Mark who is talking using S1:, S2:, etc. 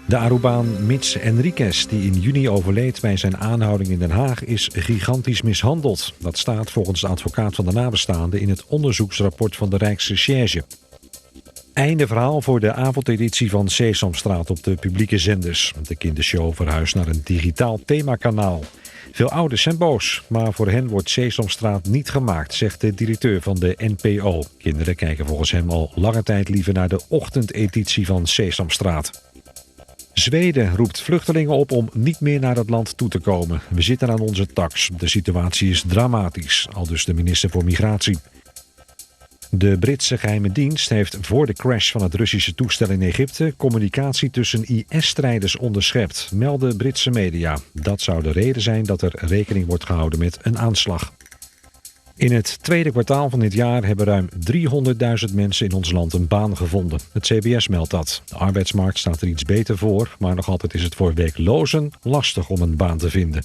S1: De Arubaan Mits Enriquez, die in juni overleed bij zijn aanhouding in Den Haag, is gigantisch mishandeld. Dat staat volgens de advocaat van de nabestaanden in het onderzoeksrapport van de Rijksrecherche. Einde verhaal voor de avondeditie van Sesamstraat op de publieke zenders. De kindershow verhuist naar een digitaal themakanaal. Veel ouders zijn boos, maar voor hen wordt Sesamstraat niet gemaakt, zegt de directeur van de NPO. Kinderen kijken volgens hem al lange tijd liever naar de ochtendeditie van Sesamstraat. Zweden roept vluchtelingen op om niet meer naar het land toe te komen. We zitten aan onze tax. De situatie is dramatisch, aldus de minister voor Migratie. De Britse geheime dienst heeft voor de crash van het Russische toestel in Egypte communicatie tussen IS-strijders onderschept, melden Britse media. Dat zou de reden zijn dat er rekening wordt gehouden met een aanslag. In het tweede kwartaal van dit jaar hebben ruim 300.000 mensen in ons land een baan gevonden. Het CBS meldt dat. De arbeidsmarkt staat er iets beter voor, maar nog altijd is het voor werklozen lastig om een baan te vinden.